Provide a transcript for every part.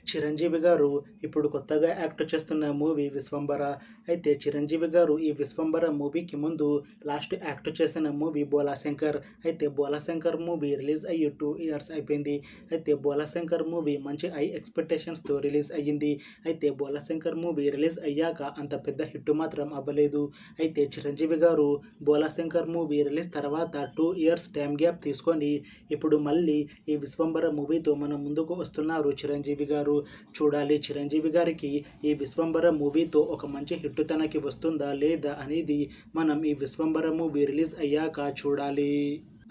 చిరంజీవి గారు ఇప్పుడు కొత్తగా యాక్ట్ చేస్తున్న మూవీ 'విశ్వంబర'. అయితే చిరంజీవి గారు ఈ 'విశ్వంబర' మూవీకి ముందు లాస్ట్ యాక్ట్ చేసిన మూవీ 'బోలాశంకర్'. అయితే 'బోలాశంకర్' మూవీ రిలీజ్ అయ్యి 2 ఇయర్స్ అయిపోయింది. అయితే 'బోలాశంకర్' మూవీ మంచి హై ఎక్స్‌పెక్టేషన్స్‌తో రిలీజ్ అయ్యింది. అయితే 'బోలాశంకర్' మూవీ రిలీజ్ అయ్యాక అంత పెద్ద హిట్ మాత్రం అవ్వలేదు. అయితే చిరంజీవి గారు 'బోలాశంకర్' మూవీ రిలీజ్ తర్వాత 2 ఇయర్స్ టైమ్ గ్యాప్ తీసుకొని ఇప్పుడు మళ్ళీ ఈ 'విశ్వంబర' మూవీతో మన ముందుకు వస్తున్నారు చిరంజీవి గారు. చూడాలి చిరంజీవి గారికి ఈ 'విశ్వంబర' మూవీతో ఒక మంచి హిట్ తనకి వస్తుందా లేదా అనేది మనం ఈ 'విశ్వంబర' మూవీ రిలీజ్ అయ్యాక చూడాలి.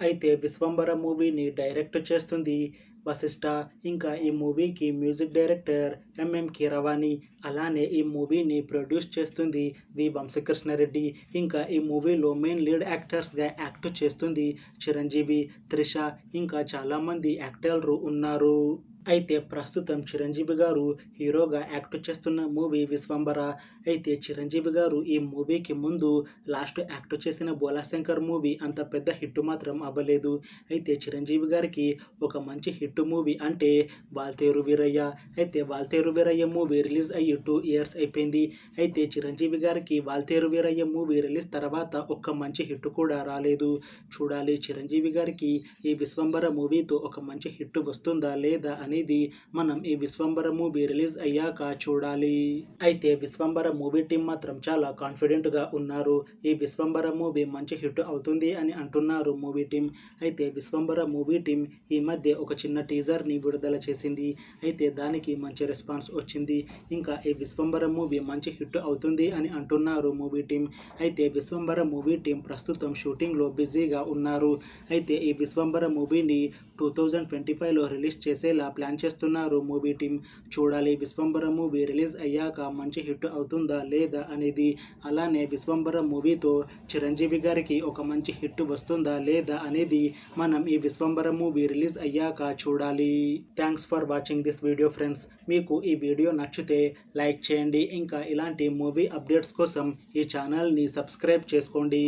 అయితే 'విశ్వంబర' మూవీని డైరెక్ట్ చేస్తుంది వశిష్ఠ. ఇంకా ఈ మూవీకి మ్యూజిక్ డైరెక్టర్ ఎంఎం కీరవాణి. అలానే ఈ మూవీని ప్రొడ్యూస్ చేస్తుంది వి వంశకృష్ణారెడ్డి. ఇంకా ఈ మూవీలో మెయిన్ లీడ్ యాక్టర్స్గా యాక్ట్ చేస్తుంది చిరంజీవి, త్రిష, ఇంకా చాలామంది యాక్టర్లు ఉన్నారు. అయితే ప్రస్తుతం చిరంజీవి గారు హీరోగా యాక్ట్ చేస్తున్న మూవీ 'విశ్వంబర'. అయితే చిరంజీవి గారు ఈ మూవీకి ముందు లాస్ట్ యాక్ట్ చేసిన 'బోలాశంకర్' మూవీ అంత పెద్ద హిట్ మాత్రం అవ్వలేదు. అయితే చిరంజీవి గారికి ఒక మంచి హిట్ మూవీ అంటే 'వాల్తేరు వీరయ్య'. అయితే 'వాల్తేరు వీరయ్య' మూవీ రిలీజ్ అయ్యి 2 ఇయర్స్ అయిపోయింది. అయితే చిరంజీవి గారికి 'వాల్తేరు వీరయ్య' మూవీ రిలీజ్ తర్వాత ఒక్క మంచి హిట్ కూడా రాలేదు. చూడాలి చిరంజీవి గారికి ఈ 'విశ్వంబర' మూవీతో ఒక మంచి హిట్ వస్తుందా లేదా అనేది మనం ఈ 'విశ్వంబర' మూవీ రిలీజ్ అయ్యాక చూడాలి. అయితే 'విశ్వంబర' మూవీ టీం మాత్రం చాలా కాన్ఫిడెంట్‌గా ఉన్నారు. ఈ 'విశ్వంబర' మూవీ మంచి హిట్ అవుతుంది అని అంటున్నారు మూవీ టీం. అయితే 'విశ్వంబర' మూవీ టీం ఈ మధ్య ఒక చిన్న టీజర్‌ని విడుదల చేసింది. అయితే దానికి మంచి రెస్పాన్స్ వచ్చింది. ఇంకా ఈ 'విశ్వంబర' మూవీ మంచి హిట్ అవుతుంది అని అంటున్నారు మూవీ టీం. అయితే 'విశ్వంబర' మూవీ టీం ప్రస్తుతం షూటింగ్‌లో బిజీగా ఉన్నారు. అయితే ఈ 'విశ్వంబర' మూవీని 2025లో రిలీజ్ చేసేలా ప్లాన్ చేస్తున్నారు మూవీ టీం. చూడాలి 'విశ్వంబర' మూవీ రిలీజ్ అయ్యాక మంచి హిట్ అవుతుందా లేదా అనేది. అలానే 'విశ్వంబర' మూవీతో చిరంజీవి గారికి ఒక మంచి హిట్ వస్తుందా లేదా అనేది మనం ఈ 'విశ్వంబర' మూవీ రిలీజ్ అయ్యాక చూడాలి. Thanks for watching this video friends. మీకు ఈ వీడియో నచ్చితే లైక్ చేయండి. ఇంకా ఇలాంటి మూవీ అప్డేట్స్ కోసం ఈ ఛానల్ని సబ్స్క్రైబ్ చేసుకోండి.